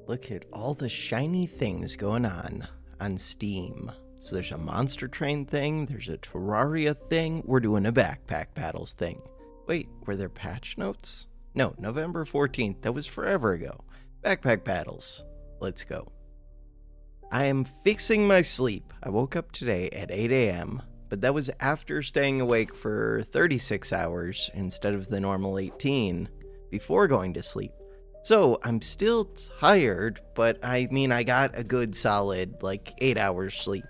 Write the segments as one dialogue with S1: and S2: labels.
S1: Look at all the shiny things going on Steam. So there's a Monster Train thing, there's a Terraria thing, we're doing a Backpack Battles thing. Wait, were there patch notes? No, November 14th, that was forever ago. Backpack Battles, let's go. I am fixing my sleep. I woke up today at 8 a.m., but that was after staying awake for 36 hours instead of the normal 18 before going to sleep. So I'm still tired, but I mean, I got a good solid, 8 hours sleep.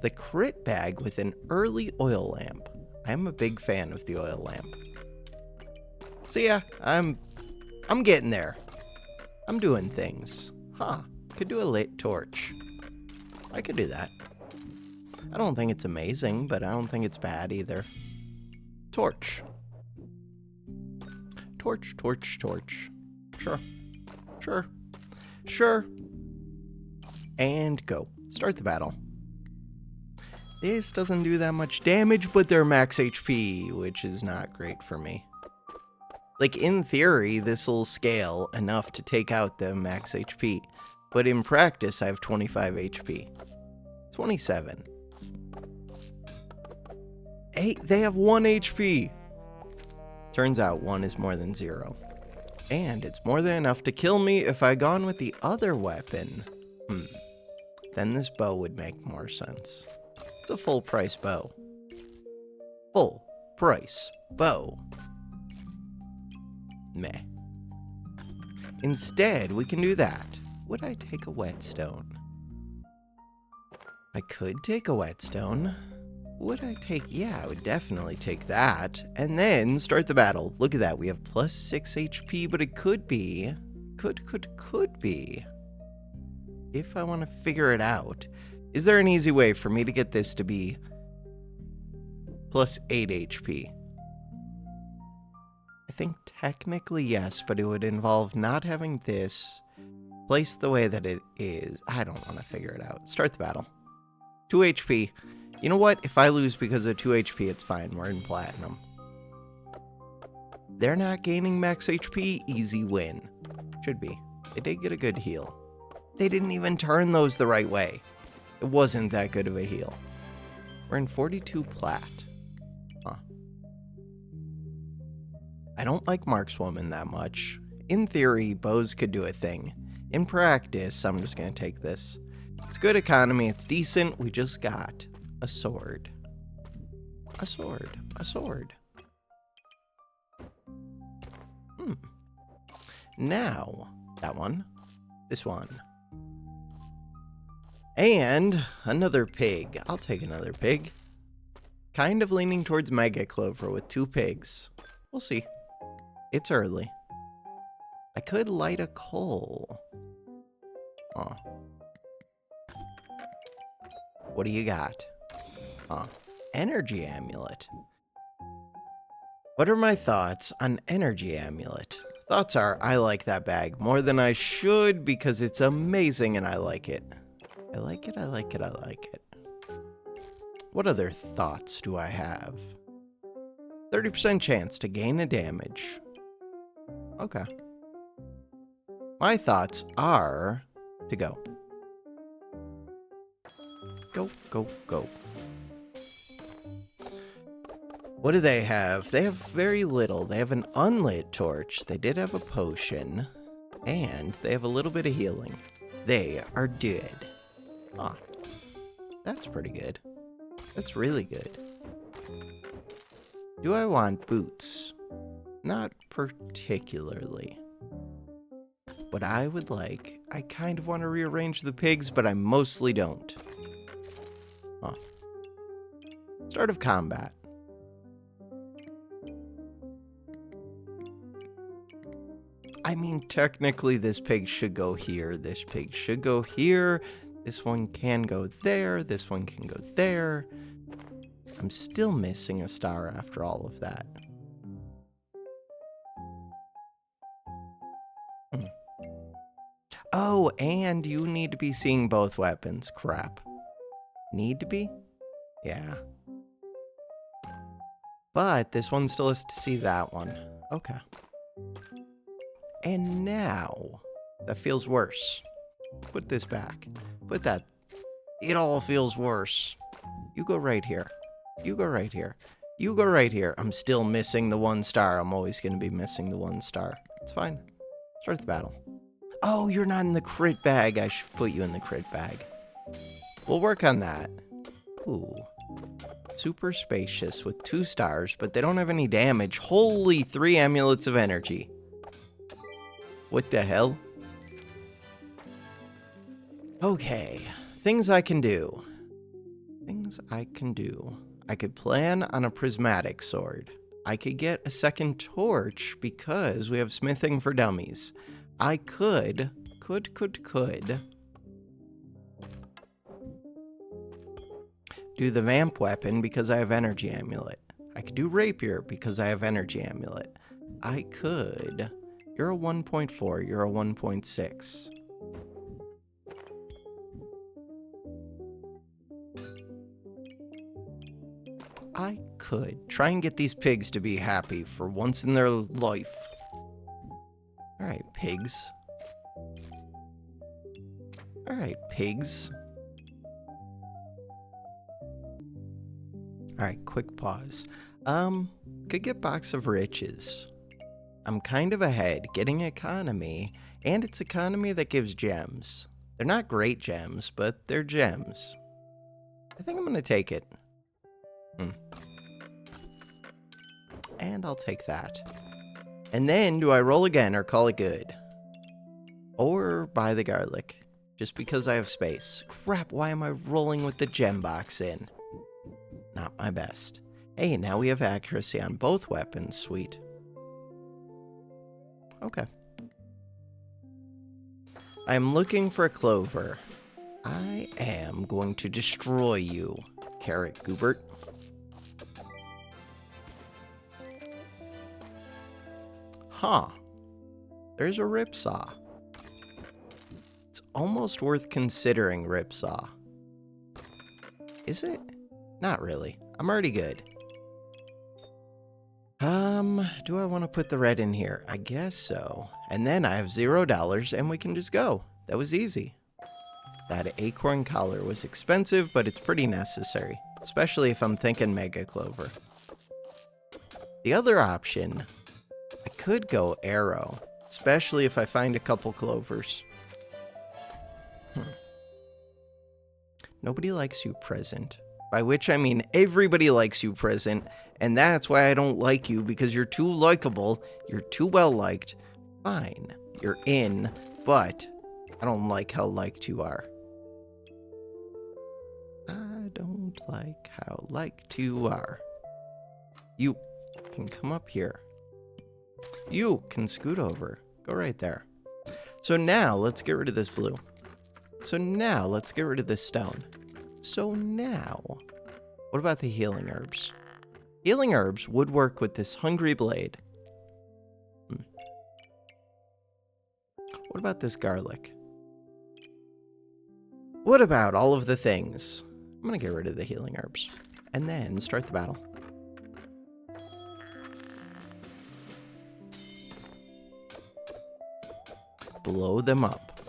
S1: The crit bag with an early oil lamp. I'm a big fan of the oil lamp. So yeah, I'm getting there. I'm doing things. Could do a lit torch. I could do that. I don't think it's amazing, but I don't think it's bad either. Torch. Torch, torch, torch. Sure. And go. Start the battle. This doesn't do that much damage, but they're max HP, which is not great for me. In theory, this'll scale enough to take out the max HP, but in practice, I have 25 HP. 27. Hey, they have 1 HP! Turns out 1 is more than 0. And it's more than enough to kill me if I'd gone with the other weapon. Then this bow would make more sense. It's a full price bow. Full price bow. Meh. Instead, we can do that. Would I take a whetstone? I could take a whetstone. Would I take... Yeah, I would definitely take that. And then start the battle. Look at that. We have plus 6 HP, but it could be... Could be... If I want to figure it out. Is there an easy way for me to get this to be plus 8 HP? I think technically yes, but it would involve not having this placed the way that it is. I don't want to figure it out. Start the battle. 2 HP. You know what? If I lose because of 2 HP, it's fine. We're in platinum. They're not gaining max HP. Easy win. Should be. They did get a good heal. They didn't even turn those the right way. It wasn't that good of a heal. We're in 42 plat. I don't like markswoman that much. In theory, bows could do a thing. In practice, I'm just going to take this. It's good economy. It's decent. We just got a sword. A sword. Now, that one. This one. And another pig. I'll take another pig. Kind of leaning towards Mega Clover with 2 pigs. We'll see. It's early. I could light a coal. What do you got? Energy amulet. What are my thoughts on energy amulet? Thoughts are, I like that bag more than I should because it's amazing and I like it. I like it. What other thoughts do I have? 30% chance to gain a damage. Okay. My thoughts are to go. Go. What do they have? They have very little. They have an unlit torch. They did have a potion. And they have a little bit of healing. They are dead. That's pretty good. That's really good. Do I want boots? Not particularly. What I would like, I kind of want to rearrange the pigs, but I mostly don't. Start of combat. I mean, technically this pig should go here. This pig should go here. This one can go there. This one can go there. I'm still missing a star after all of that. Oh, and you need to be seeing both weapons. Crap. Need to be? Yeah. But this one still has to see that one. Okay. And now, that feels worse. Put this back. Put that. It all feels worse. You go right here. You go right here. You go right here. I'm still missing the 1 star. I'm always going to be missing the 1 star. It's fine. Start the battle. Oh, you're not in the crit bag. I should put you in the crit bag. We'll work on that. Ooh. Super spacious with 2 stars, but they don't have any damage. Holy 3 amulets of energy. What the hell? Okay. Things I can do. Things I can do. I could plan on a prismatic sword. I could get a second torch because we have smithing for dummies. I could do the vamp weapon because I have energy amulet. I could do rapier because I have energy amulet. I could. You're a 1.4, you're a 1.6. I could try and get these pigs to be happy for once in their life. Alright, pigs. Alright, pigs. Alright, quick pause. Could get Box of Riches. I'm kind of ahead, getting economy, and it's economy that gives gems. They're not great gems, but they're gems. I think I'm gonna take it. And I'll take that. And then, do I roll again or call it good? Or buy the garlic, just because I have space. Crap, why am I rolling with the gem box in? Not my best. Hey, now we have accuracy on both weapons, sweet. Okay. I am looking for a clover. I am going to destroy you, Carrot Goobert. Huh. There's a ripsaw. It's almost worth considering ripsaw. Is it? Not really. I'm already good. Do I want to put the red in here? I guess so. And then I have $0 and we can just go. That was easy. That acorn collar was expensive, but it's pretty necessary. Especially if I'm thinking mega clover. The other option, I could go arrow. Especially if I find a couple clovers. Nobody likes you present. By which I mean everybody likes you present. And that's why I don't like you, because you're too likable, you're too well liked. Fine, you're in, but I don't like how liked you are. I don't like how liked you are. You can come up here. You can scoot over. Go right there. So now let's get rid of this blue. So now let's get rid of this stone. So now, what about the healing herbs? Healing herbs would work with this hungry blade. What about this garlic? What about all of the things? I'm gonna get rid of the healing herbs. And then start the battle. Blow them up.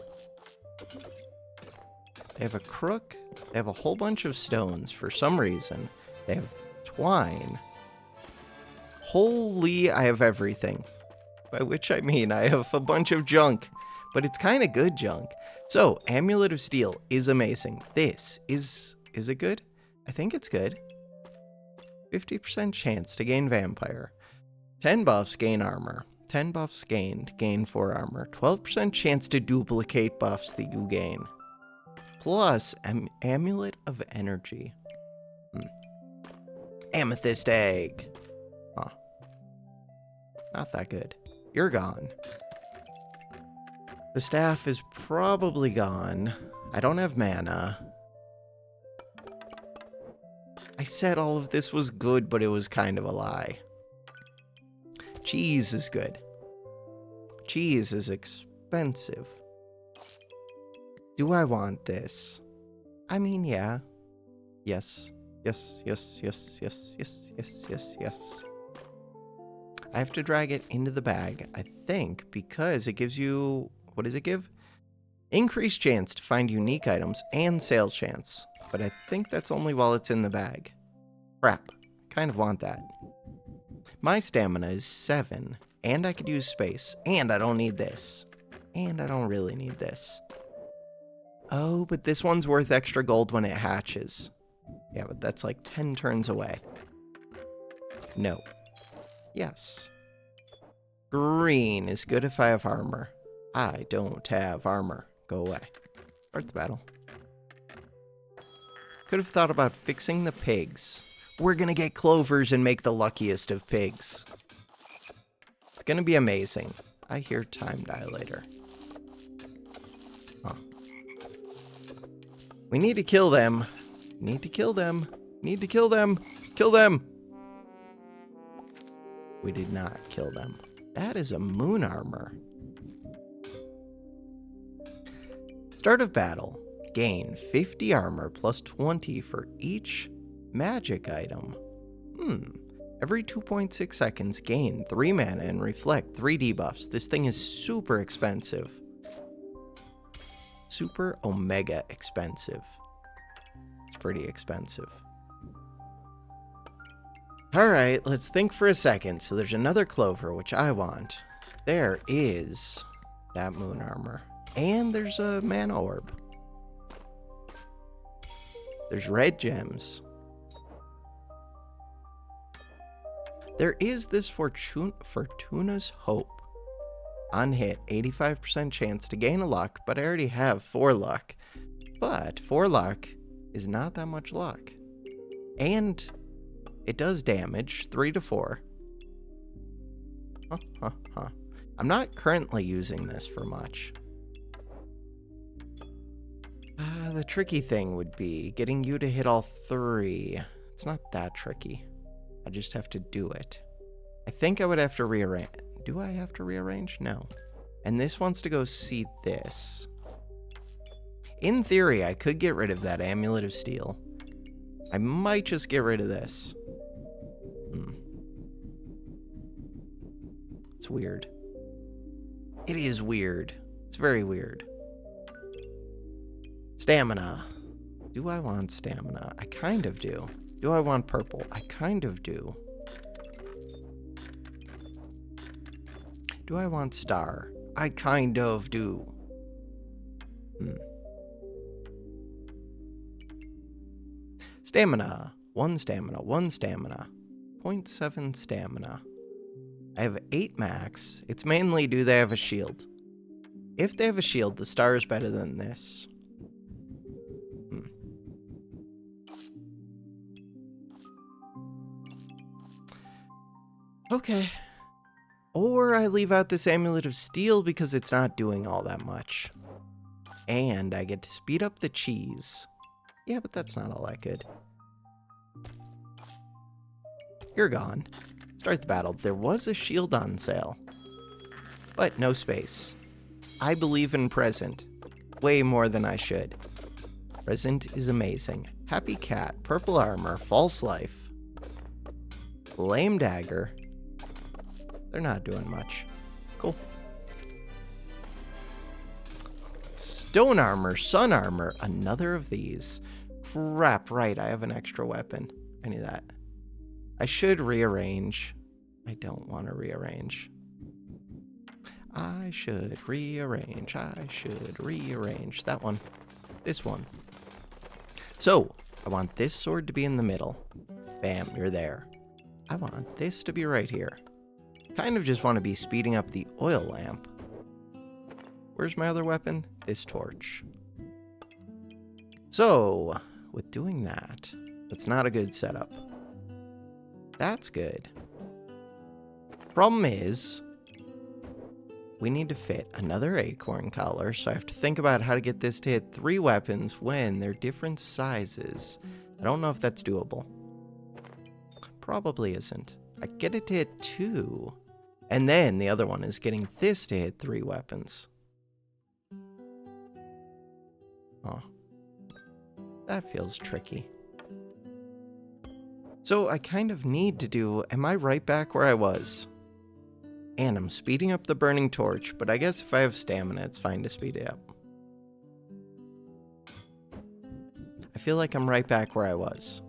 S1: They have a crook. They have a whole bunch of stones for some reason. They have twine. Holy, I have everything. By which I mean I have a bunch of junk. But it's kind of good junk. So, Amulet of Steel is amazing. This is it good? I think it's good. 50% chance to gain Vampire. 10 buffs, gain armor. 10 buffs gained, gain 4 armor. 12% chance to duplicate buffs that you gain. Plus, Amulet of Energy. Amethyst Egg. Huh. Not that good. You're gone. The staff is probably gone. I don't have mana. I said all of this was good, but it was kind of a lie. Cheese is good. Cheese is expensive. Do I want this? I mean, yeah. Yes. Yes, yes, yes, yes, yes, yes, yes, yes. I have to drag it into the bag, I think, because it gives you... What does it give? Increased chance to find unique items and sale chance. But I think that's only while it's in the bag. Crap. Kind of want that. My stamina is 7, and I could use space, and I don't need this. And I don't really need this. Oh, but this one's worth extra gold when it hatches. Yeah, but that's like 10 turns away. No. Yes. Green is good if I have armor. I don't have armor. Go away. Start the battle. Could have thought about fixing the pigs. We're gonna get clovers and make the luckiest of pigs. It's gonna be amazing. I hear time dilator. Huh. We need to kill them. Need to kill them. Need to kill them. Kill them! We did not kill them. That is a moon armor. Start of battle. Gain 50 armor plus 20 for each magic item. Every 2.6 seconds, gain 3 mana and reflect 3 debuffs. This thing is super expensive. Super omega expensive. It's pretty expensive. Alright, let's think for a second. So there's another clover, which I want. There is that moon armor. And there's a mana orb. There's red gems. There is this Fortuna's Hope. On hit, 85% chance to gain a luck, but I already have 4 luck. But 4 luck is not that much luck. And it does damage, 3 to 4. I'm not currently using this for much. The tricky thing would be getting you to hit all 3. It's not that tricky. I just have to do it. I think I would have to rearrange. Do I have to rearrange? No. And this wants to go see this. In theory, I could get rid of that Amulet of Steel. I might just get rid of this. It's weird. It is weird. It's very weird. Stamina. Do I want stamina? I kind of do. Do I want purple? I kind of do. Do I want star? I kind of do. Stamina. 1 stamina. 1 stamina. 0.7 stamina. I have 8 max. It's mainly do they have a shield. If they have a shield, the star is better than this. Okay. Or I leave out this Amulet of Steel because it's not doing all that much. And I get to speed up the cheese. Yeah, but that's not all that good. You're gone. Start the battle. There was a shield on sale. But no space. I believe in present. Way more than I should. Present is amazing. Happy cat, purple armor, false life. Lame dagger. They're not doing much. Cool. Stone armor, sun armor, another of these. Crap, right, I have an extra weapon. I need that. I should rearrange. I don't want to rearrange. I should rearrange. I should rearrange. That one. This one. So, I want this sword to be in the middle. Bam, you're there. I want this to be right here. Kind of just want to be speeding up the oil lamp. Where's my other weapon? This torch. So, with doing that, that's not a good setup. That's good. Problem is, we need to fit another acorn collar, so I have to think about how to get this to hit 3 weapons when they're different sizes. I don't know if that's doable. Probably isn't. I get it to hit 2. And then the other one is getting this to hit 3 weapons. Oh. That feels tricky. So I kind of need to do... Am I right back where I was? And I'm speeding up the burning torch, but I guess if I have stamina, it's fine to speed it up. I feel like I'm right back where I was.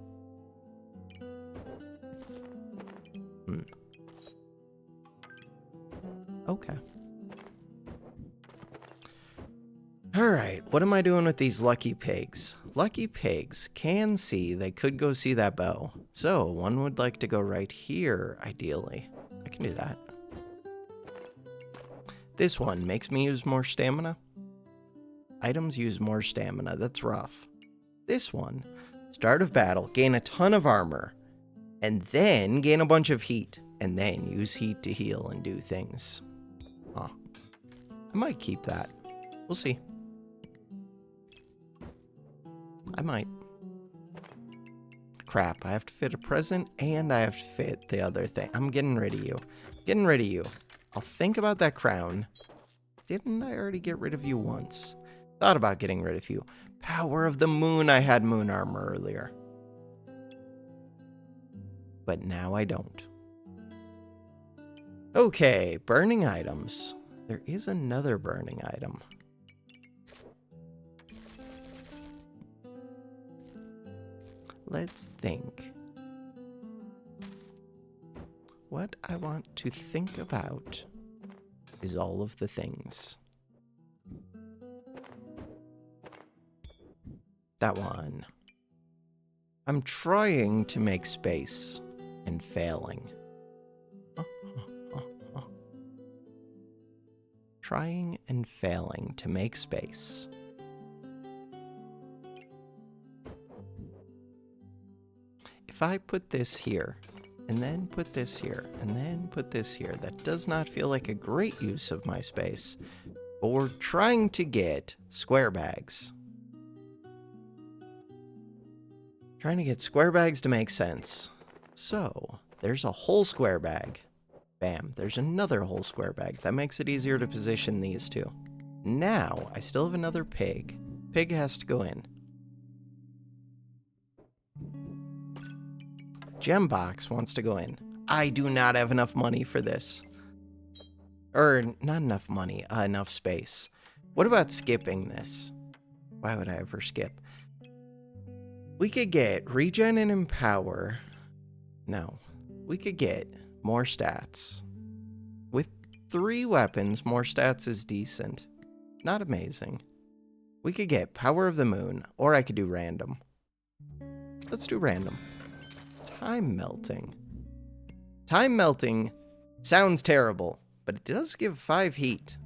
S1: Okay. Alright, what am I doing with these lucky pigs? Lucky pigs can see, they could go see that bow. So, one would like to go right here, ideally. I can do that. This one makes me use more stamina. Items use more stamina, that's rough. This one, start of battle, gain a ton of armor, and then gain a bunch of heat, and then use heat to heal and do things. Huh. I might keep that. We'll see. I might. Crap, I have to fit a present, and I have to fit the other thing. I'm getting rid of you. Getting rid of you. I'll think about that crown. Didn't I already get rid of you once? Thought about getting rid of you. Power of the moon, I had moon armor earlier. But now I don't. Okay, burning items. There is another burning item. Let's think. What I want to think about is all of the things. That one. I'm trying to make space and failing. Trying and failing to make space. If I put this here, and then put this here, and then put this here, that does not feel like a great use of my space. But we're trying to get square bags. Trying to get square bags to make sense. So, there's a whole square bag. Bam, there's another whole square bag. That makes it easier to position these two. Now, I still have another pig. Pig has to go in. Gem box wants to go in. I do not have enough money for this. Or, not enough money, enough space. What about skipping this? Why would I ever skip? We could get regen and empower. No. We could get more stats. With 3 weapons, more stats is decent. Not amazing. We could get power of the moon, or I could do random. Let's do random. Time melting. Time melting sounds terrible, but it does give 5 heat.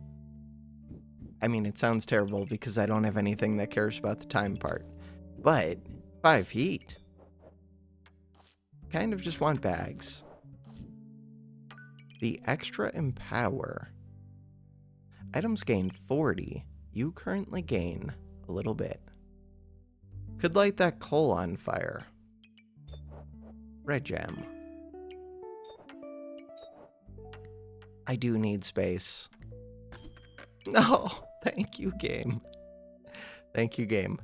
S1: I mean, it sounds terrible because I don't have anything that cares about the time part. But 5 heat. Kind of just want bags. The extra empower. Items gain 40. You currently gain a little bit. Could light that coal on fire. Red gem. I do need space. No, thank you, game. Thank you, game.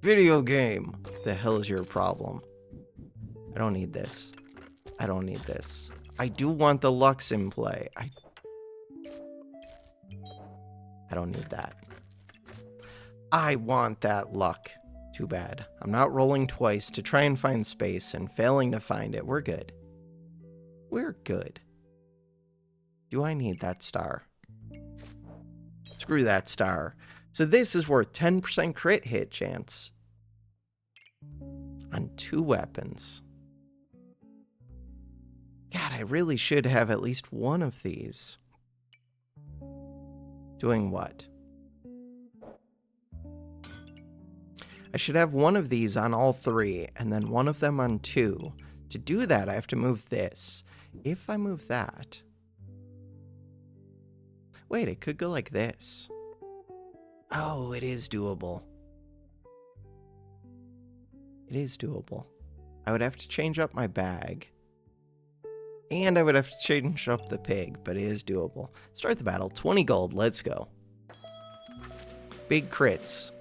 S1: Video game. The hell is your problem? I don't need this. I don't need this. I do want the Lux in play. I don't need that. I want that luck. Too bad. I'm not rolling twice to try and find space and failing to find it. We're good. We're good. Do I need that star? Screw that star. So this is worth 10% crit hit chance on 2 weapons. God, I really should have at least one of these. Doing what? I should have one of these on all 3, and then one of them on 2. To do that, I have to move this. If I move that... Wait, it could go like this. Oh, it is doable. It is doable. I would have to change up my bag. And I would have to change up the pig, but it is doable. Start the battle. 20 gold. Let's go. Big crits.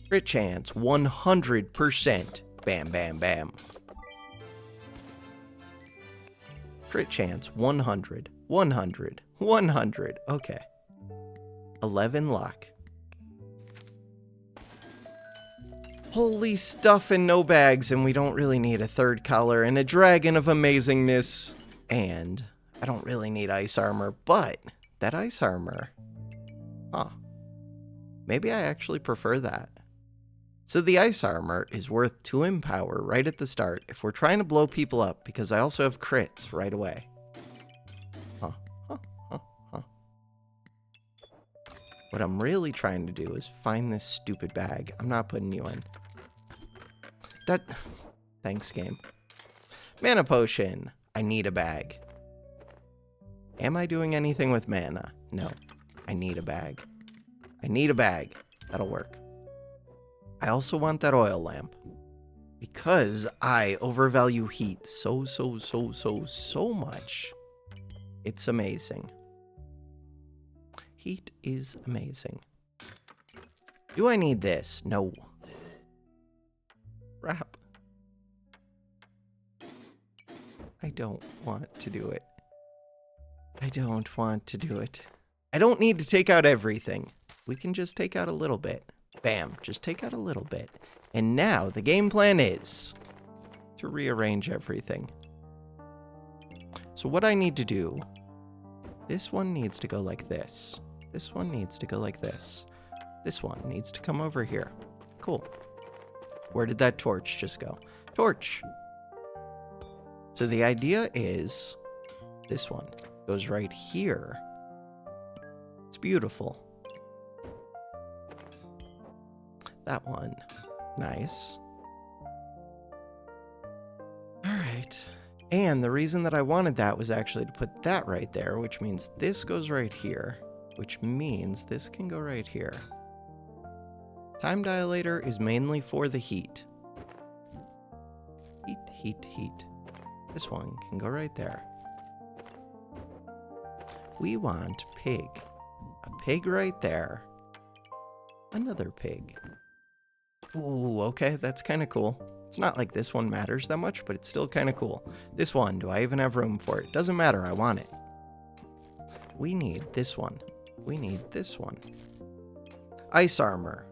S1: Crit chance. 100%. Bam, bam, bam. Crit chance, 100, 100, 100. Okay. 11 luck. Holy stuff and no bags, and we don't really need a third color and a dragon of amazingness. And I don't really need ice armor, but that ice armor, huh. Maybe I actually prefer that. So the ice armor is worth 2 empower right at the start if we're trying to blow people up, because I also have crits right away. Huh. What I'm really trying to do is find this stupid bag. I'm not putting you in. Thanks, game. Mana potion. I need a bag. Am I doing anything with mana? No. I need a bag. I need a bag. That'll work. I also want that oil lamp. Because I overvalue heat so much. It's amazing. Heat is amazing. Do I need this? No. Crap. I don't want to do it. I don't want to do it. I don't need to take out everything. We can just take out a little bit. Bam, just take out a little bit. And now the game plan is to rearrange everything. So what I need to do, this one needs to go like this. This one needs to go like this. This one needs to come over here. Cool. Where did that torch just go? Torch! So the idea is this one goes right here. It's beautiful. That one. Nice. Alright. And the reason that I wanted that was actually to put that right there, which means this goes right here, which means this can go right here. Time dilator is mainly for the heat. Heat. This one can go right there. We want pig. A pig right there. Another pig. Ooh, okay, that's kind of cool. It's not like this one matters that much, but it's still kind of cool. This one, do I even have room for it? Doesn't matter, I want it. We need this one. We need this one. Ice armor.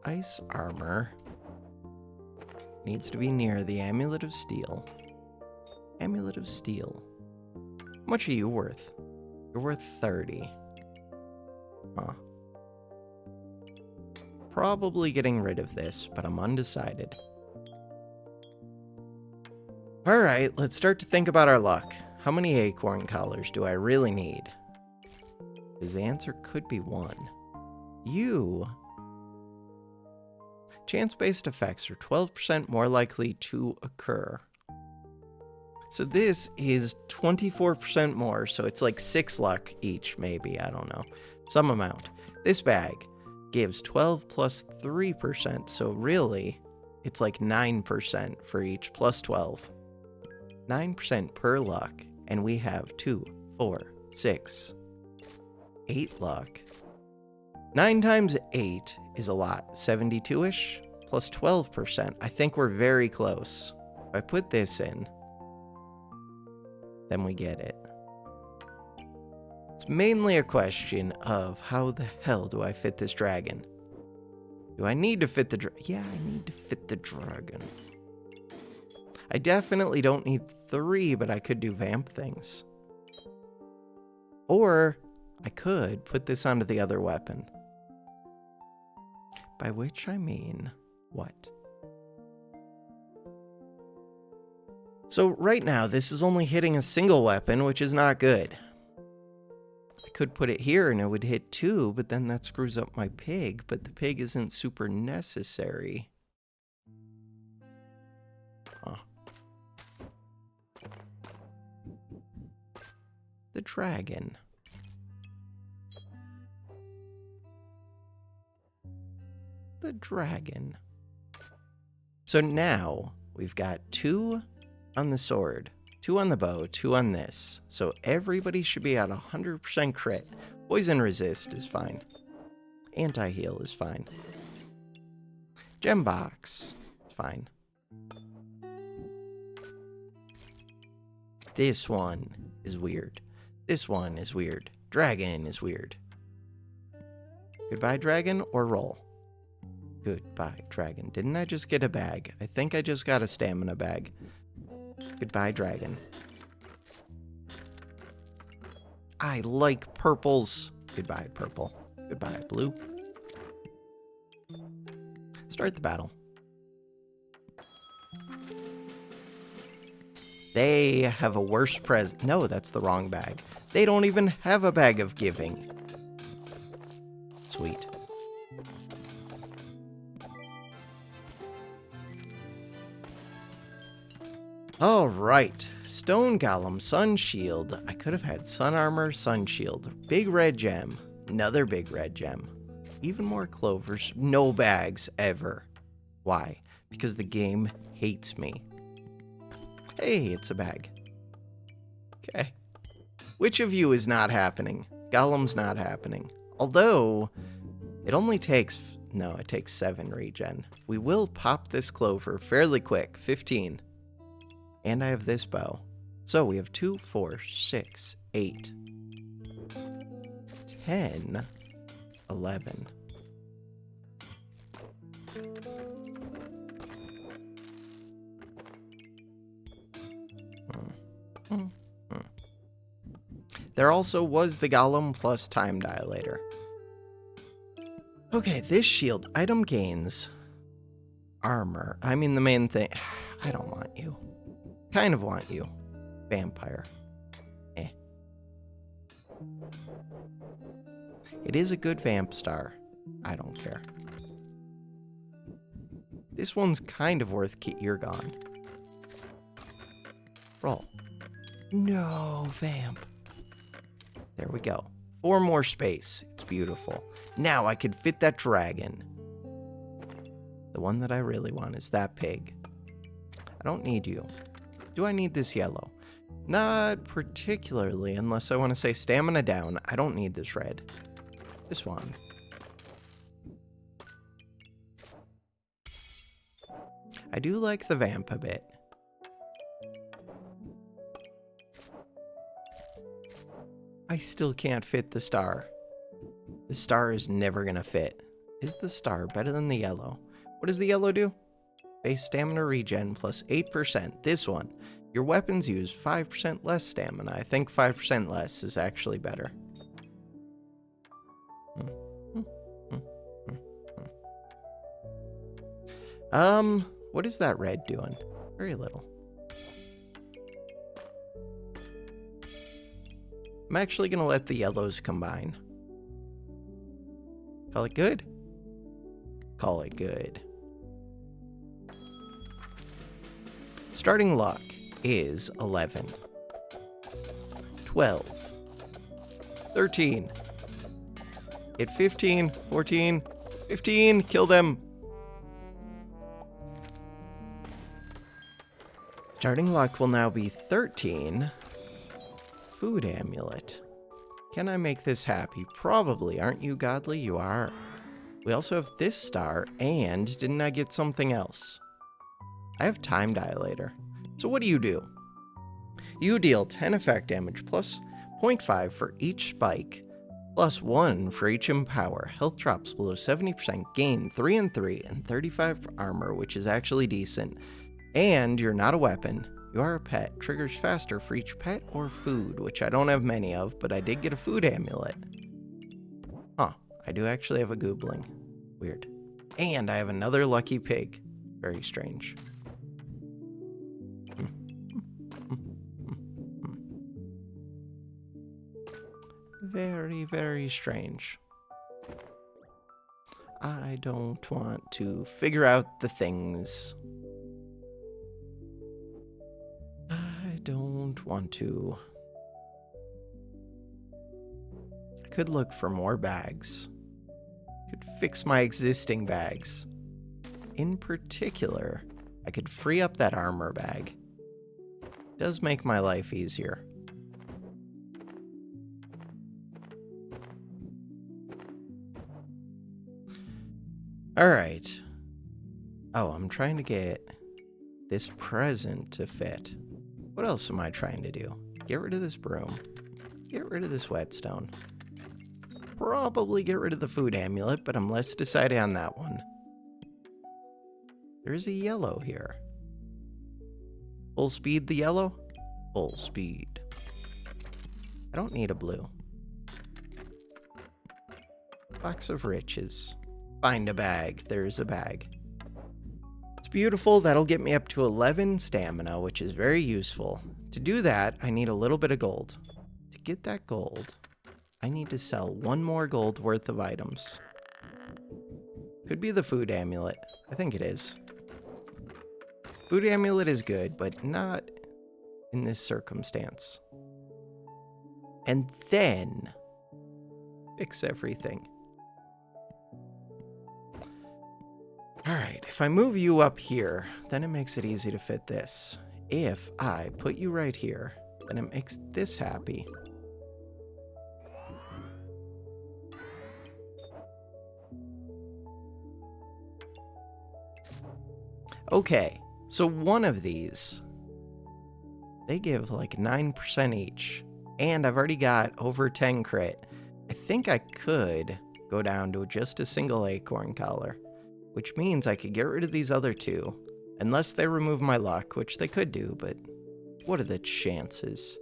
S1: Ice armor needs to be near the amulet of steel. Amulet of steel. How much are you worth? You're worth 30. Huh. Probably getting rid of this, but I'm undecided. Alright, let's start to think about our luck. How many acorn collars do I really need? Because the answer could be 1. You... Chance-based effects are 12% more likely to occur. So this is 24% more, so it's like 6 luck each, maybe, I don't know. Some amount. This bag gives 12 plus 3%, so really, it's like 9% for each, plus 12. 9% per luck, and we have 2, 4, 6, 8 luck. 9 times 8 is a lot, 72-ish, plus 12%. I think we're very close. If I put this in, then we get it. It's mainly a question of how the hell do I fit this dragon? Do I need to fit the dragon? Yeah, I need to fit the dragon. I definitely don't need 3, but I could do vamp things. Or I could put this onto the other weapon. By which I mean what? So right now, this is only hitting a single weapon, which is not good. I could put it here and it would hit 2, but then that screws up my pig, but the pig isn't super necessary. Huh. The dragon. The dragon. So now we've got 2 on the sword, 2 on the bow, 2 on this. So everybody should be at 100% crit. Poison resist is fine. Anti-heal is fine. Gem box, fine. This one is weird. This one is weird. Dragon is weird. Goodbye, dragon, or roll? Goodbye, dragon. Didn't I just get a bag? I think I just got a stamina bag. Goodbye, dragon. I like purples. Goodbye, purple. Goodbye, blue. Start the battle. They have a worse present. No, that's the wrong bag. They don't even have a bag of giving. Sweet. All right. Stone Golem, Sun Shield. I could have had Sun Armor, Sun Shield. Big red gem. Another big red gem. Even more clovers. No bags, ever. Why? Because the game hates me. Hey, it's a bag. Okay. Which of you is not happening? Golem's not happening. Although, it only takes... No, it takes 7 regen. We will pop this clover fairly quick. 15. And I have this bow. So we have 2, 4, 6, 8, 10, 11. There also was the Golem plus Time Dilator. Okay, this shield item gains armor. I mean, the main thing... I don't want you. Kind of want you. Vampire. Eh. It is a good vamp star. I don't care. This one's kind of worth you're gone. Roll. No, vamp. There we go. 4 more space. It's beautiful. Now I could fit that dragon. The one that I really want is that pig. I don't need you. Do I need this yellow? Not particularly, unless I want to say stamina down. I don't need this red. This one. I do like the vamp a bit. I still can't fit the star. The star is never gonna fit. Is the star better than the yellow? What does the yellow do? Base stamina regen plus 8%. This one. Your weapons use 5% less stamina. I think 5% less is actually better. What is that red doing? Very little. I'm actually gonna let the yellows combine. Call it good? Call it good. Starting luck is 11, 12, 13, hit 15, 14, 15, kill them. Starting luck will now be 13. Food amulet. Can I make this happy? Probably. Aren't you godly? You are. We also have this star, and didn't I get something else? I have Time Dilator. So what do? You deal 10 effect damage plus 0.5 for each spike, plus 1 for each empower. Health drops below 70%, gain 3 and 3, and 35 armor, which is actually decent. And you're not a weapon. You are a pet. Triggers faster for each pet or food, which I don't have many of, but I did get a food amulet. Huh, I do actually have a goobling. Weird. And I have another lucky pig. Very strange. Very, very strange. I don't want to figure out the things. I don't want to. I could look for more bags. Could fix my existing bags. In particular, I could free up that armor bag. It does make my life easier. Alright. Oh, I'm trying to get this present to fit. What else am I trying to do? Get rid of this broom. Get rid of this whetstone. Probably get rid of the food amulet, but I'm less decided on that one. There's a yellow here. Full speed the yellow? Full speed. I don't need a blue. Box of riches. Find a bag. There's a bag. It's beautiful. That'll get me up to 11 stamina, which is very useful. To do that, I need a little bit of gold. To get that gold, I need to sell 1 more gold worth of items. Could be the food amulet. I think it is. Food amulet is good, but not in this circumstance. And then fix everything. Alright, if I move you up here, then it makes it easy to fit this. If I put you right here, then it makes this happy. Okay, so one of these, they give like 9% each. And I've already got over 10 crit. I think I could go down to just a single acorn collar, which means I could get rid of these other 2, unless they remove my luck, which they could do, but what are the chances?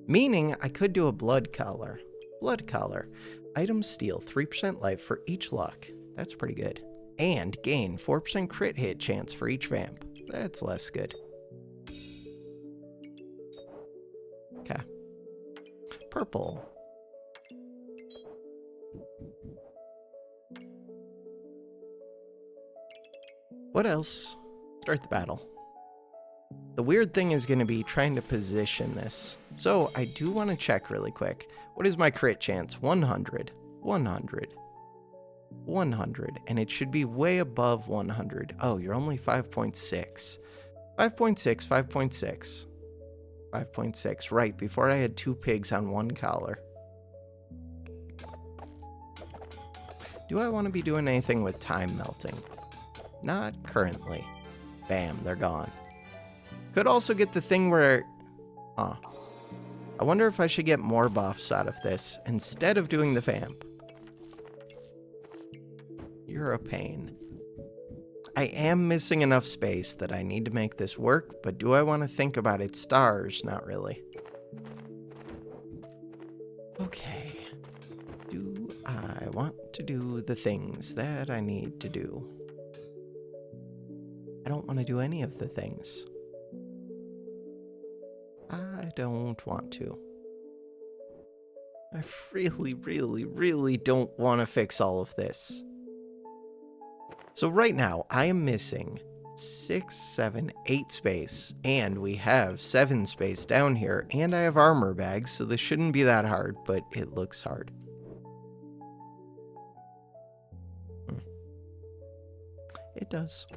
S1: Meaning I could do a blood collar. Blood collar. Items steal 3% life for each luck. That's pretty good. And gain 4% crit hit chance for each vamp. That's less good. Okay. Purple. What else? Start the battle. The weird thing is going to be trying to position this. So I do want to check really quick. What is my crit chance? 100. 100. 100. And it should be way above 100. Oh, you're only 5.6. 5.6, 5.6. 5.6. Right, before I had 2 pigs on 1 collar. Do I want to be doing anything with time melting? Not currently. Bam, they're gone. Could also get the thing where... I wonder if I should get more buffs out of this instead of doing the vamp. You're a pain. I am missing enough space that I need to make this work, but do I want to think about its stars? Not really. Okay. Do I want to do the things that I need to do? I don't want to do any of the things. I don't want to. I really, really, really don't want to fix all of this. So right now, I am missing 6, 7, 8 space, and we have 7 space down here, and I have armor bags, so this shouldn't be that hard, but it looks hard. It does.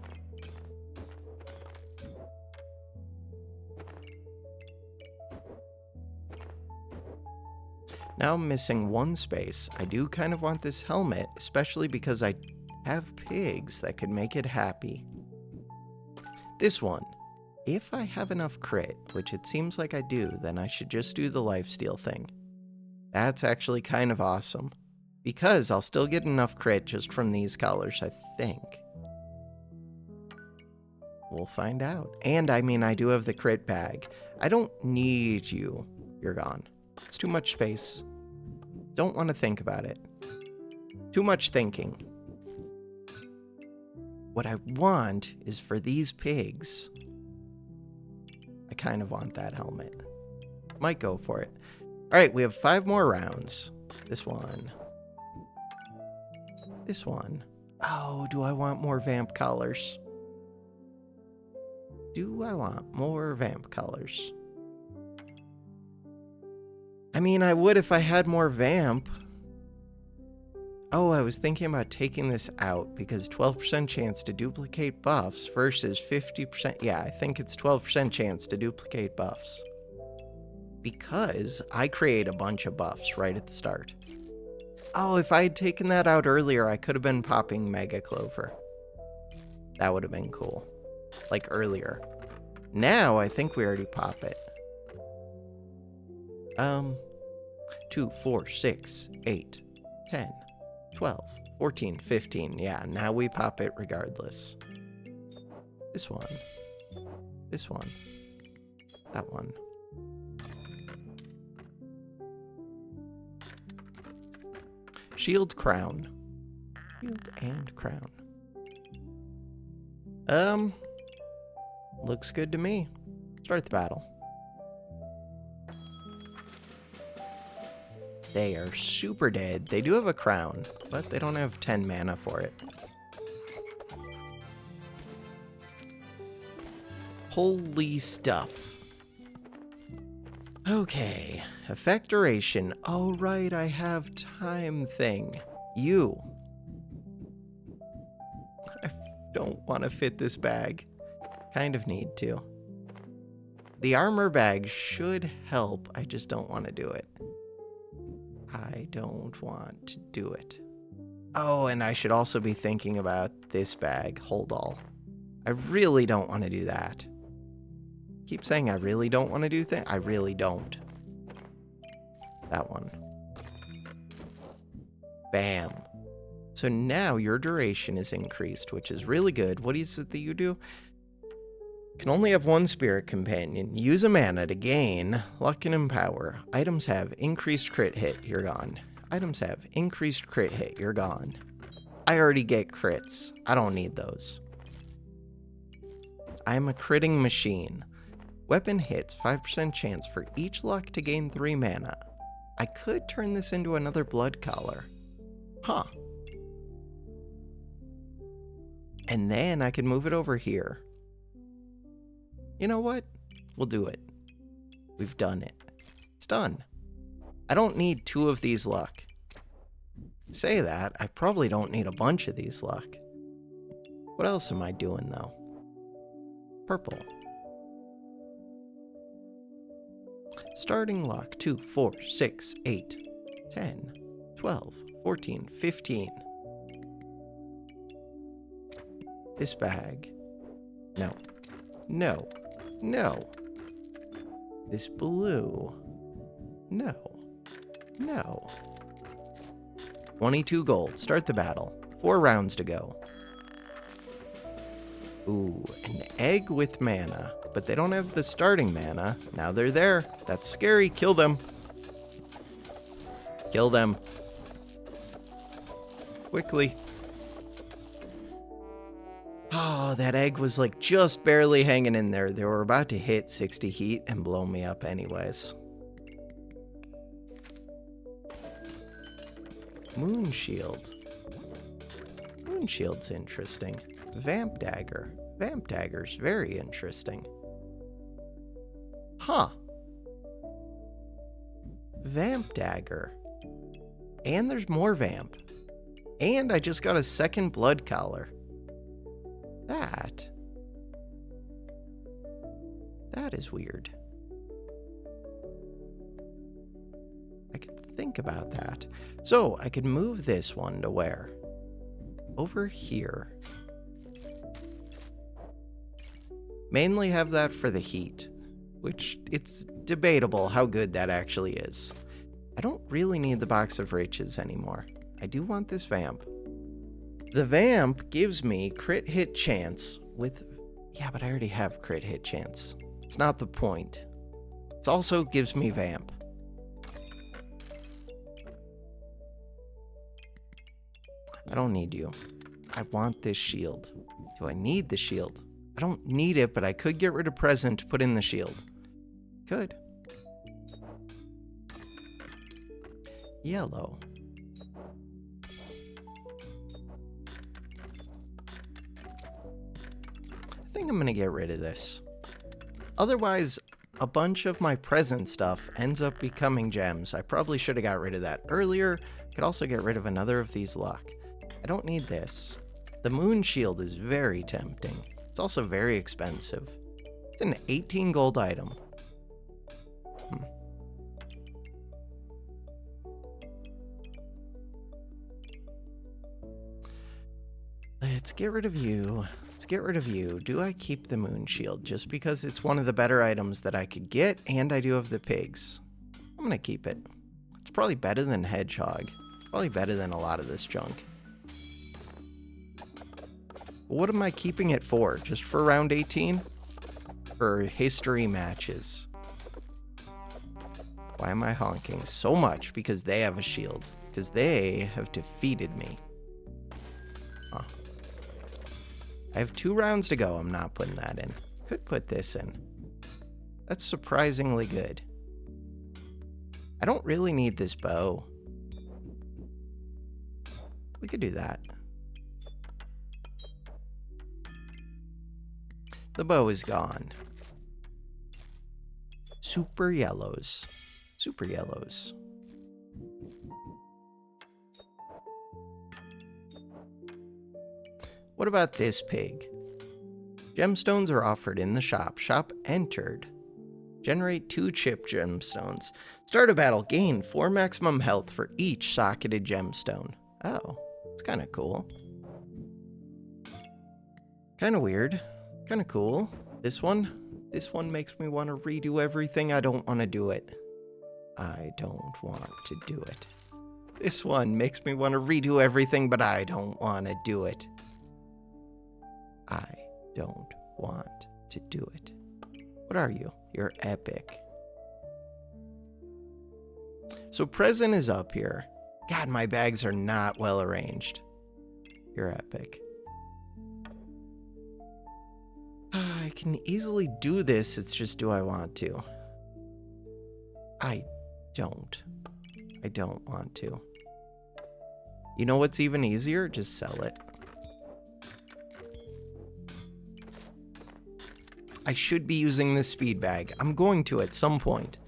S1: Now I'm missing 1 space. I do kind of want this helmet, especially because I have pigs that could make it happy. This one. If I have enough crit, which it seems like I do, then I should just do the lifesteal thing. That's actually kind of awesome. Because I'll still get enough crit just from these collars, I think. We'll find out. And I mean, I do have the crit bag. I don't need you. You're gone. It's too much space. Don't want to think about it. Too much thinking. What I want is for these pigs. I kind of want that helmet. Might go for it. Alright, we have 5 more rounds. This one. This one. Oh, do I want more vamp collars? Do I want more vamp collars? I mean, I would if I had more vamp. Oh, I was thinking about taking this out because 12% chance to duplicate buffs versus 50%. Yeah, I think it's 12% chance to duplicate buffs. Because I create a bunch of buffs right at the start. Oh, if I had taken that out earlier, I could have been popping Mega Clover. That would have been cool. Like earlier. Now I think we already pop it. 2, 4, 6, 8, 10, 12, 14, 15. Yeah, now we pop it regardless. This one. This one. That one. Shield crown. Shield and crown. Looks good to me. Start the battle. They are super dead. They do have a crown, but they don't have 10 mana for it. Holy stuff. Okay, effect duration. Oh, right, I have time thing. You. I don't want to fit this bag. Kind of need to. The armor bag should help. I just don't want to do it. I don't want to do it. Oh, and I should also be thinking about this bag. Hold all. I really don't want to do that. Keep saying I really don't want to do things. I really don't. That one. Bam. So now your duration is increased, which is really good. What is it that you do? Can only have one spirit companion. Use a mana to gain luck and empower. Items have increased crit hit. You're gone. Items have increased crit hit. You're gone. I already get crits. I don't need those. I'm a critting machine. Weapon hits 5% chance for each luck to gain 3 mana. I could turn this into another blood collar. Huh. And then I can move it over here. You know what? We'll do it. We've done it. It's done. I don't need 2 of these luck. Say that, I probably don't need a bunch of these luck. What else am I doing, though? Purple. Starting luck 2, 4, 6, 8, 10, 12, 14, 15. This bag. No. No. No. This blue. No. No. 22 gold. Start the battle. 4 rounds to go. Ooh, an egg with mana. But they don't have the starting mana. Now they're there. That's scary. Kill them. Kill them. Quickly. Oh, that egg was like just barely hanging in there. They were about to hit 60 heat and blow me up anyways. Moon Shield. Moon Shield's interesting. Vamp Dagger. Vamp Dagger's very interesting. Huh. Vamp Dagger. And there's more Vamp. And I just got a second Blood Collar. That is weird. I could think about that. So I could move this one to where? Over here. Mainly have that for the heat, which it's debatable how good that actually is. I don't really need the Box of Riches anymore. I do want this Vamp. The Vamp gives me crit hit chance with... Yeah, but I already have crit hit chance. It's not the point. It also gives me Vamp. I don't need you. I want this shield. Do I need the shield? I don't need it, but I could get rid of present to put in the shield. Could. Yellow. I think I'm gonna get rid of this. Otherwise, a bunch of my present stuff ends up becoming gems. I probably should have got rid of that earlier. Could also get rid of another of these luck. I don't need this. The Moon Shield is very tempting. It's also very expensive. It's an 18 gold item. Let's get rid of you. Let's get rid of you. Do I keep the moon shield just because it's one of the better items that I could get, and I do have the pigs? I'm gonna keep it. It's probably better than hedgehog. Probably better than a lot of this junk. What am I keeping it for? Just for round 18? For history matches. Why am I honking so much? Because they have a shield. Because they have defeated me. Huh. I have 2 rounds to go. I'm not putting that in. Could put this in. That's surprisingly good. I don't really need this bow. We could do that. The bow is gone. Super yellows. Super yellows. What about this pig? Gemstones are offered in the shop. Shop entered. Generate 2 chip gemstones. Start a battle. Gain 4 maximum health for each socketed gemstone. Oh, it's kind of cool. Kind of weird. Kind of cool. This one makes me want to redo everything. I don't want to do it. I don't want to do it. This one makes me want to redo everything, but I don't want to do it. I don't want to do it. What are you? You're epic. So present is up here. God, my bags are not well arranged. You're epic. I can easily do this. It's just, do I want to? I don't want to. You know what's even easier? Just sell it. I should be using this speed bag. I'm going to at some point.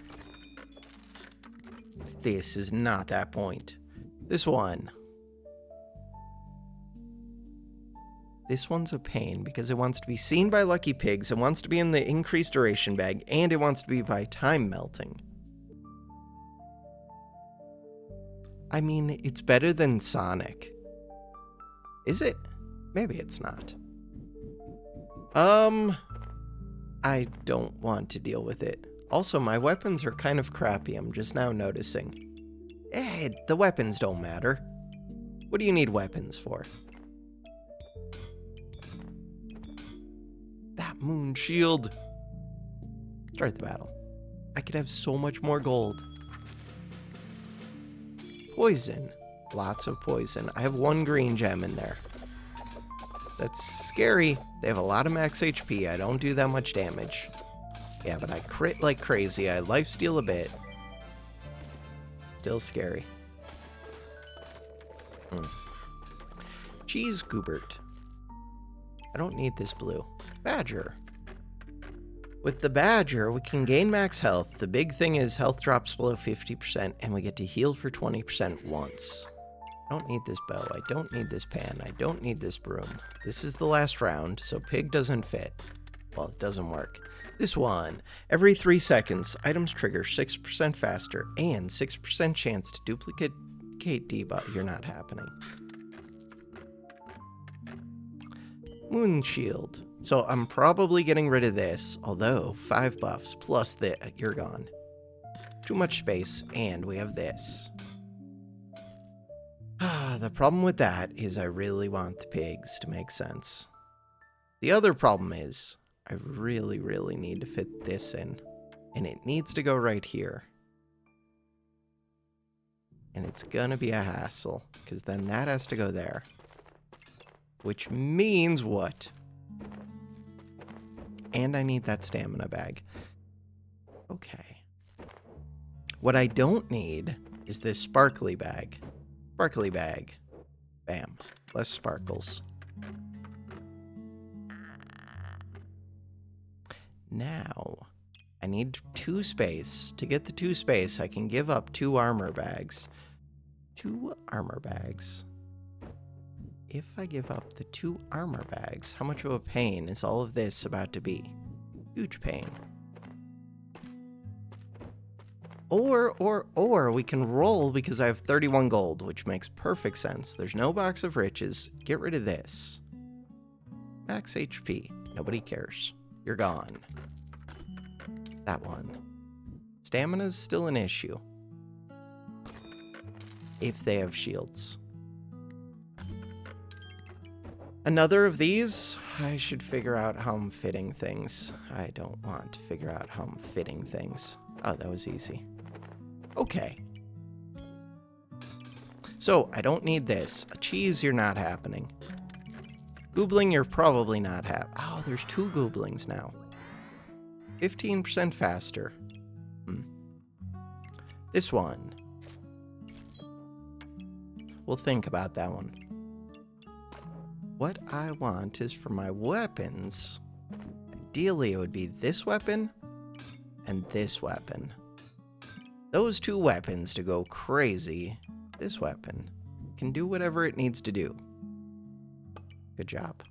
S1: This is not that point. This one. This one's a pain because it wants to be seen by lucky pigs, it wants to be in the increased duration bag, and it wants to be by time melting. I mean, it's better than Sonic. Is it? Maybe it's not. I don't want to deal with it. Also, my weapons are kind of crappy, I'm just now noticing. The weapons don't matter. What do you need weapons for? That moon shield. Start the battle. I could have so much more gold. Poison. Lots of poison. I have 1 green gem in there. That's scary. They have a lot of max HP. I don't do that much damage. Yeah, but I crit like crazy. I lifesteal a bit. Still scary. Cheese Goobert. I don't need this blue. Badger. With the Badger, we can gain max health. The big thing is health drops below 50%, and we get to heal for 20% once. I don't need this bow. I don't need this pan. I don't need this broom. This is the last round, so pig doesn't fit. Well, it doesn't work. This one. Every 3 seconds, items trigger 6% faster and 6% chance to duplicate debuff. You're not happening. Moon Shield. So I'm probably getting rid of this, although 5 buffs plus the you're gone. Too much space, and we have this. The problem with that is I really want the pigs to make sense. The other problem is I really, really need to fit this in, and it needs to go right here. And it's gonna be a hassle, because then that has to go there. Which means what? And I need that stamina bag. Okay. What I don't need is this sparkly bag. Sparkly bag. Bam. Less sparkles. Now, I need 2 space. To get the 2 space, I can give up 2 armor bags. 2 armor bags. If I give up the 2 armor bags, how much of a pain is all of this about to be? Huge pain. Or we can roll because I have 31 gold, which makes perfect sense. There's no box of riches. Get rid of this. Max HP. Nobody cares. You're gone. That one. Stamina's still an issue. If they have shields. Another of these? I should figure out how I'm fitting things. I don't want to figure out how I'm fitting things. Oh, that was easy. Okay. So, I don't need this. A cheese, you're not happening. Goobling, you're probably not Oh, there's 2 gooblings now. 15% faster. This one. We'll think about that one. What I want is for my weapons. Ideally, it would be this weapon and this weapon. Those 2 weapons to go crazy. This weapon can do whatever it needs to do. Good job.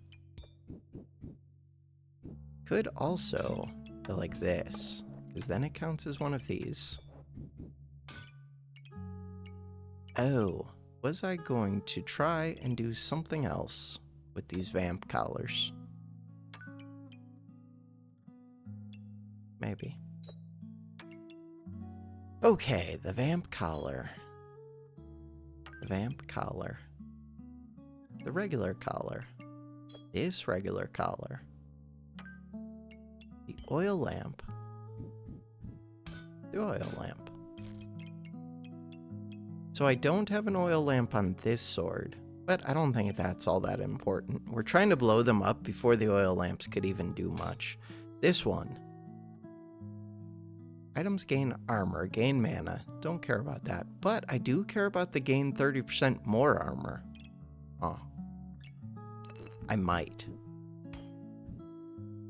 S1: Could also go like this, because then it counts as one of these. Oh, was I going to try and do something else with these vamp collars? Maybe. Okay, the vamp collar. The vamp collar. The regular collar. This regular collar. The oil lamp. The oil lamp. So I don't have an oil lamp on this sword, but I don't think that's all that important. We're trying to blow them up before the oil lamps could even do much. This one. Items gain armor, gain mana. Don't care about that, but I do care about the gain 30% more armor. Oh. I might.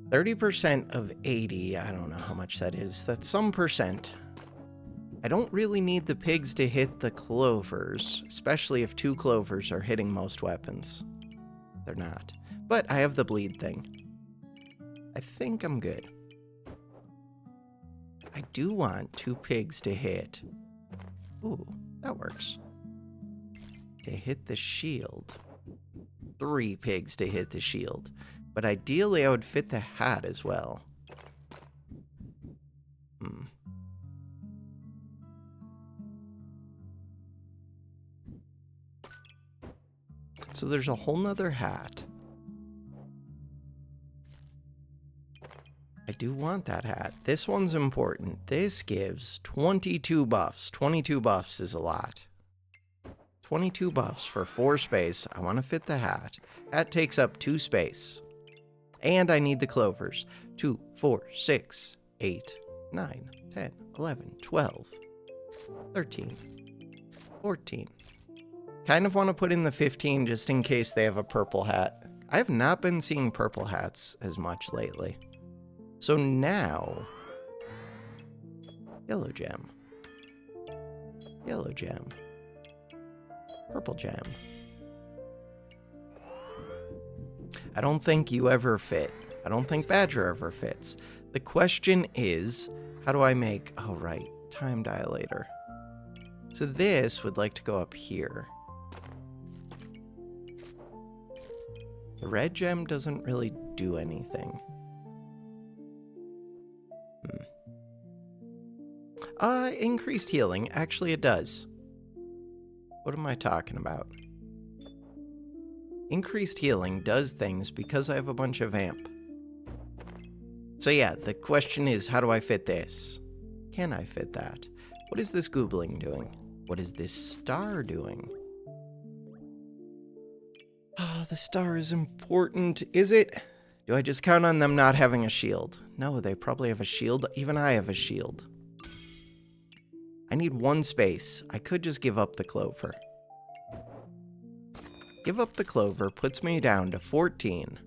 S1: 30% of 80, I don't know how much that is. That's some percent. I don't really need the pigs to hit the clovers, especially if 2 clovers are hitting most weapons. They're not. But I have the bleed thing. I think I'm good. I do want 2 pigs to hit. Ooh, that works. To hit the shield. 3 pigs to hit the shield. But ideally, I would fit the hat as well. So there's a whole nother hat. I do want that hat. This one's important. This gives 22 buffs. 22 buffs is a lot. 22 buffs for 4 space. I want to fit the hat. Hat takes up 2 space. And I need the clovers. 2, 4, 6, 8, 9, 10, 11, 12, 13, 14. Kind of want to put in the 15 just in case they have a purple hat. I have not been seeing purple hats as much lately. So now, yellow gem, yellow gem, purple gem. I don't think you ever fit. I don't think Badger ever fits. The question is, how do I make, oh right, time dilator. So this would like to go up here. The red gem doesn't really do anything. Increased healing. Actually, it does. What am I talking about? Increased healing does things because I have a bunch of vamp. So yeah, the question is, how do I fit this? Can I fit that? What is this goobling doing? What is this star doing? Oh, the star is important. Is it? Do I just count on them not having a shield? No, they probably have a shield. Even I have a shield. I need 1 space. I could just give up the clover. Give up the clover puts me down to 14.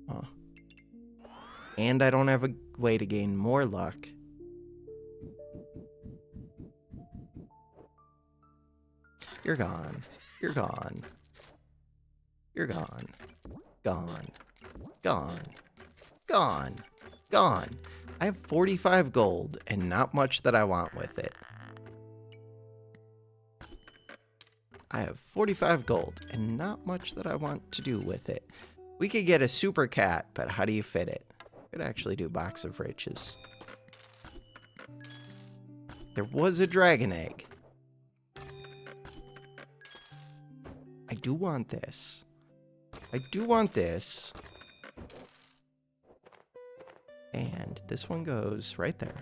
S1: Huh. And I don't have a way to gain more luck. You're gone. You're gone. You're gone. Gone. Gone. Gone. Gone. I have 45 gold and not much that I want with it. I have 45 gold and not much that I want to do with it. We could get a super cat, but how do you fit it? Could actually do box of riches. There was a dragon egg. I do want this. I do want this. And this one goes right there.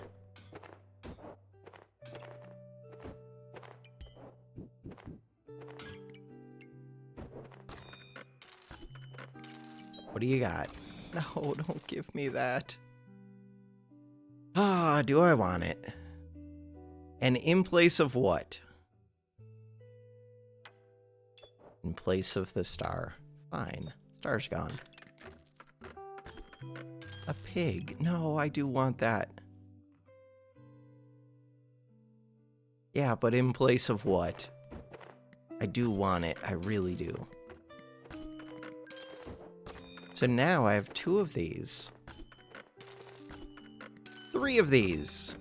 S1: What do you got? No, don't give me that. Ah, do I want it? And in place of what? In place of the star. Fine. Star's gone. A pig. No, I do want that. Yeah, but in place of what? I do want it. I really do. So now I have 2 of these. 3 of these.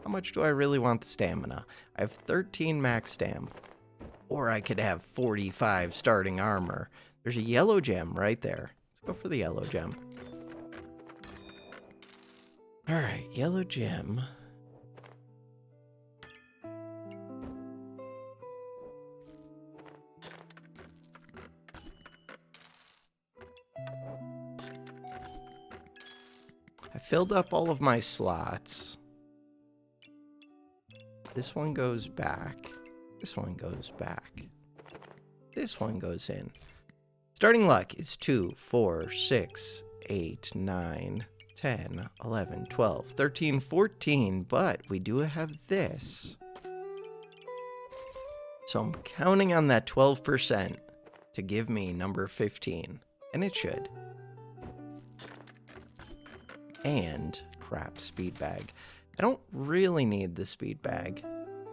S1: How much do I really want the stamina? I have 13 max stam. Or I could have 45 starting armor. There's a yellow gem right there. Let's go for the yellow gem. Alright, yellow gem. I filled up all of my slots. This one goes back. This one goes back. This one goes in. Starting luck is 2, 4, 6, 8, 9, 10, 11, 12, 13, 14, but we do have this. So I'm counting on that 12% to give me number 15, and it should. And, crap, speed bag. I don't really need the speed bag,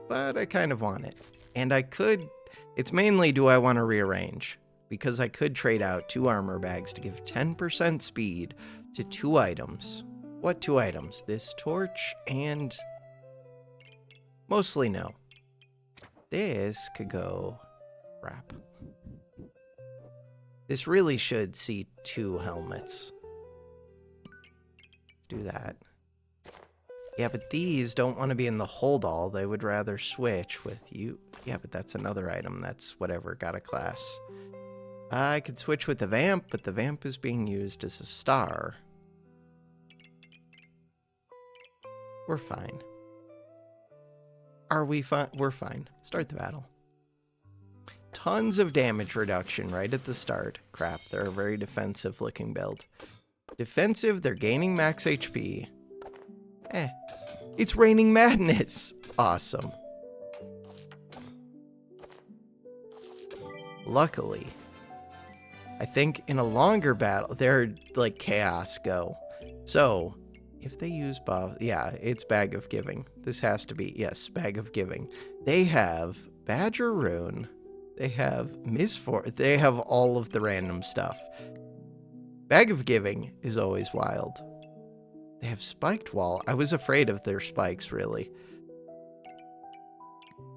S1: but I kind of want it. And I could, it's mainly do I want to rearrange, because I could trade out 2 armor bags to give 10% speed to 2 items. What 2 items? This torch and mostly no. This could go, crap. This really should see 2 helmets. Do that. Yeah, but these don't want to be in the hold all. They would rather switch with you. Yeah, but that's another item. That's whatever, got a class. I could switch with the vamp, but the vamp is being used as a star. We're fine. Are we fine? We're fine. Start the battle. Tons of damage reduction right at the start. Crap, they're a very defensive looking build. Defensive, they're gaining max HP. It's raining madness. Awesome. Luckily, I think in a longer battle, they're like chaos go. So, if they use buff, yeah, it's Bag of Giving. This has to be, yes, Bag of Giving. They have Badger Rune. They have they have all of the random stuff. Bag of Giving is always wild. They have Spiked Wall. I was afraid of their spikes, really.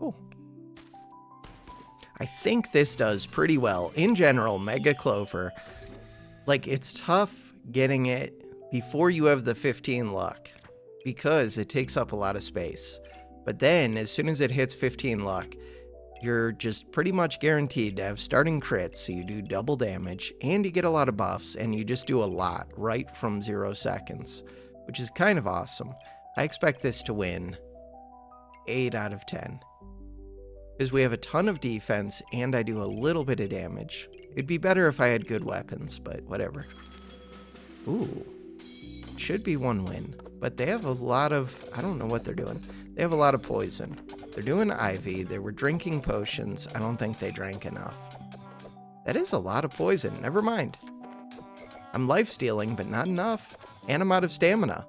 S1: Oh. I think this does pretty well. In general, Mega Clover, like, it's tough getting it before you have the 15 luck, because it takes up a lot of space. But then, as soon as it hits 15 luck, you're just pretty much guaranteed to have starting crits, so you do double damage, and you get a lot of buffs, and you just do a lot right from 0 seconds, which is kind of awesome. I expect this to win 8 out of 10. Because we have a ton of defense, and I do a little bit of damage. It'd be better if I had good weapons, but whatever. Ooh. Should be 1 win. But they have a lot of, I don't know what they're doing. They have a lot of poison. They're doing Ivy. They were drinking potions. I don't think they drank enough. That is a lot of poison. Never mind. I'm life-stealing, but not enough. And I'm out of stamina.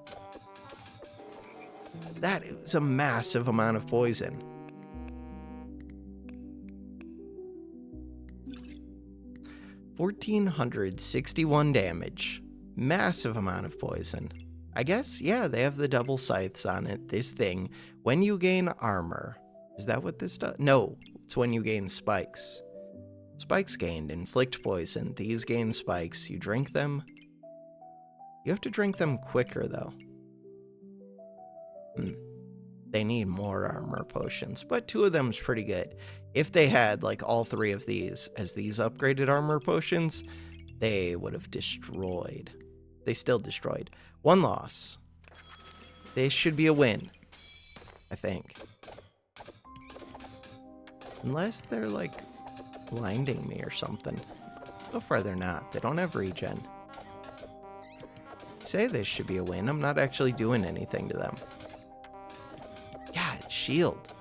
S1: That is a massive amount of poison. $1,461 damage. Massive amount of poison. I guess, yeah, they have the double scythes on it. This thing, when you gain armor, Is that what this does? No, it's when you gain spikes. Spikes gained inflict poison. These gain spikes. You drink them. You have to drink them quicker, though. They need more armor potions, but 2 of them is pretty good. If they had, like, all 3 of these as these upgraded armor potions, they would have destroyed. They still destroyed. 1 loss. This should be a win, I think. Unless they're, like, blinding me or something. So far they're not. They don't have regen. I say this should be a win. I'm not actually doing anything to them. God, shield.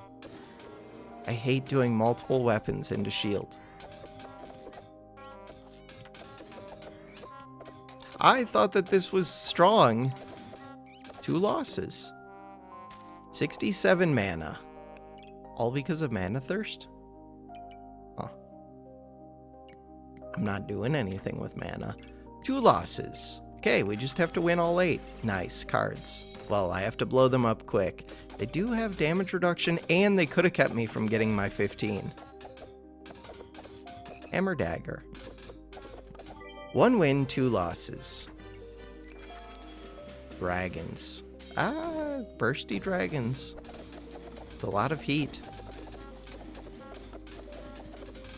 S1: I hate doing multiple weapons into shield. I thought that this was strong. 2 losses. 67 mana. All because of mana thirst? Huh. I'm not doing anything with mana. 2 losses. Okay, we just have to win all 8. Nice cards. Well, I have to blow them up quick. They do have damage reduction, and they could have kept me from getting my 15. Hammer Dagger. 1 win, 2 losses. Dragons. Ah, bursty dragons. With a lot of heat.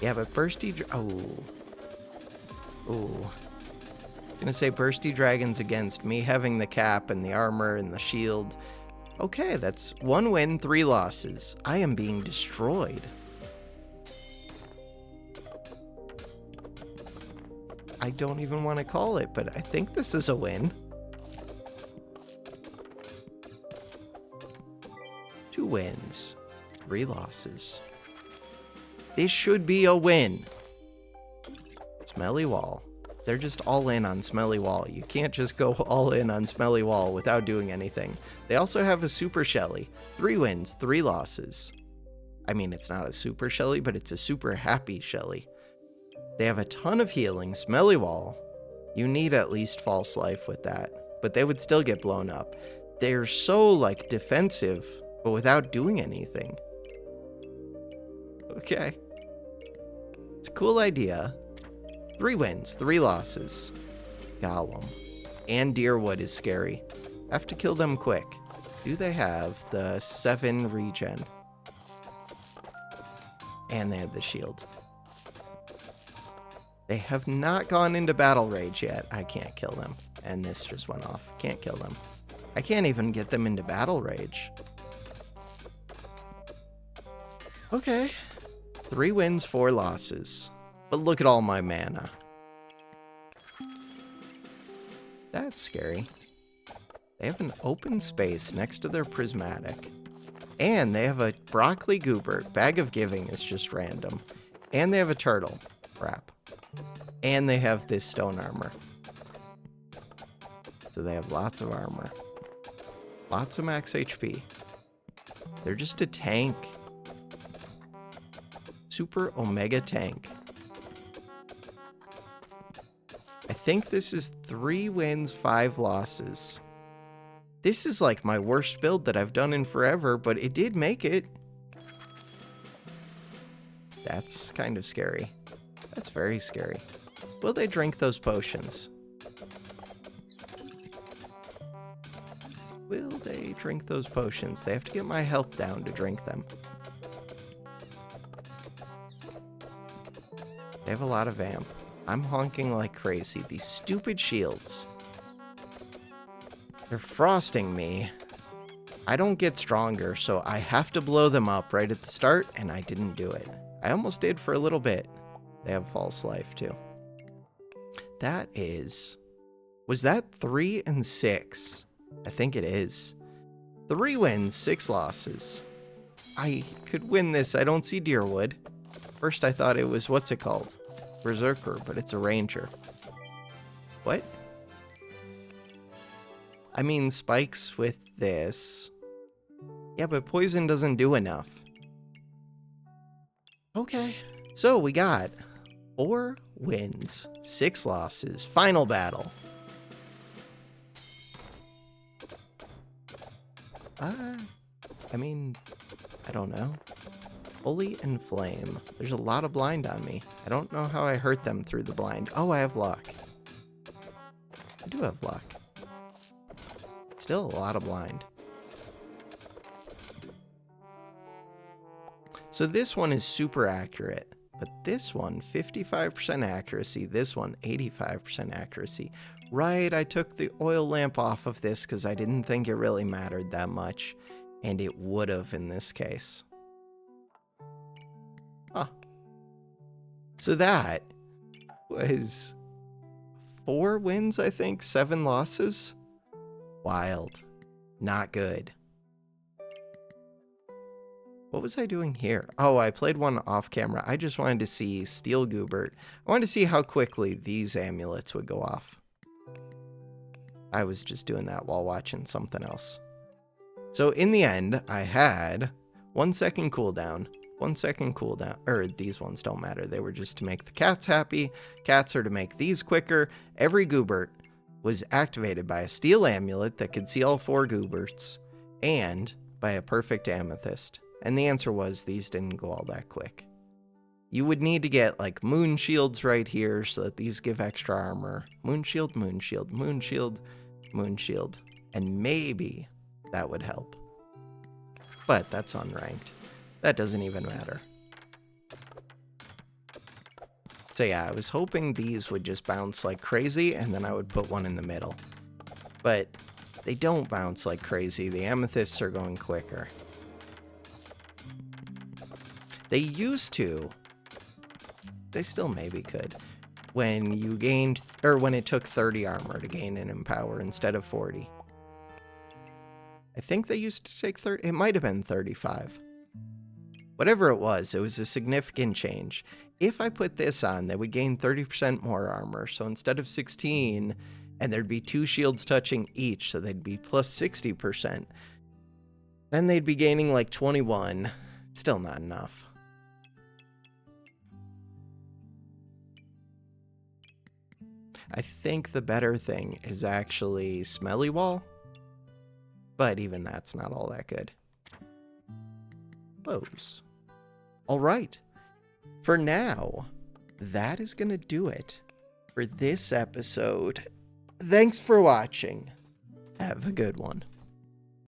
S1: Yeah, but bursty... Oh. Gonna say bursty dragons against me having the cap and the armor and the shield. Okay, that's 1 win, 3 losses. I am being destroyed. I don't even want to call it, but I think this is a win. 2 wins, 3 losses. This should be a win. Smelly Wall. They're just all in on Smelly Wall. You can't just go all in on Smelly Wall without doing anything. They also have a Super Shelly. 3 wins, 3 losses. I mean, it's not a Super Shelly, but it's a super happy Shelly. They have a ton of healing. Smelly Wall. You need at least False Life with that. But they would still get blown up. They're so, like, defensive, but without doing anything. Okay. It's a cool idea. 3 wins, 3 losses. Golem. And Deerwood is scary. Have to kill them quick. Do they have the 7 regen? And they have the shield. They have not gone into battle rage yet. I can't kill them. And this just went off. Can't kill them. I can't even get them into battle rage. Okay. 3 wins, 4 losses. But look at all my mana. That's scary. They have an open space next to their prismatic. And they have a broccoli goober. Bag of Giving is just random. And they have a turtle. Crap. And they have this stone armor. So they have lots of armor. Lots of max HP. They're just a tank. Super Omega tank. I think this is 3 wins, 5 losses. This is like my worst build that I've done in forever, but it did make it. That's kind of scary. That's very scary. Will they drink those potions? Will they drink those potions? They have to get my health down to drink them. They have a lot of vamp. I'm honking like crazy. These stupid shields. They're frosting me. I don't get stronger, so I have to blow them up right at the start, and I didn't do it. I almost did for a little bit. They have false life, too. That is... Was that 3 and 6? I think it is. 3 wins, 6 losses. I could win this. I don't see Deerwood. First I thought it was, what's it called? Berserker, but it's a ranger. What? I mean, spikes with this. Yeah, but poison doesn't do enough. Okay. So we got 4 wins, 6 losses. Final battle. I mean, I don't know. Holy and Flame. There's a lot of blind on me. I don't know how I hurt them through the blind. Oh, I have luck. I do have luck. Still a lot of blind. So this one is super accurate, but this one, 55% accuracy. This one, 85% accuracy. Right, I took the oil lamp off of this because I didn't think it really mattered that much, and it would have in this case. Huh. So that was 4 wins, I think, 7 losses. Wild. Not good. What was I doing here? Oh, I played one off camera. I just wanted to see Steel Goobert. I wanted to see how quickly these amulets would go off. I was just doing that while watching something else. So in the end, I had 1 second cooldown. 1 second cooldown. Or these ones don't matter. They were just to make the cats happy. Cats are to make these quicker. Every Goobert was activated by a steel amulet that could see all 4 Gooberts. And by a perfect amethyst. And the answer was these didn't go all that quick. You would need to get like moon shields right here so that these give extra armor. Moon shield, moon shield, moon shield, moon shield. And maybe that would help. But that's unranked. That doesn't even matter. So yeah, I was hoping these would just bounce like crazy and then I would put one in the middle. But they don't bounce like crazy. The amethysts are going quicker. They used to. They still maybe could. When you gained, or when it took 30 armor to gain an empower instead of 40. I think they used to take 30. It might have been 35. Whatever it was a significant change. If I put this on, they would gain 30% more armor. So instead of 16, and there'd be 2 shields touching each, so they'd be plus 60%. Then they'd be gaining like 21. Still not enough. I think the better thing is actually Smelly Wall, but even that's not all that good. Close. All right. For now, that is going to do it for this episode. Thanks for watching. Have a good one.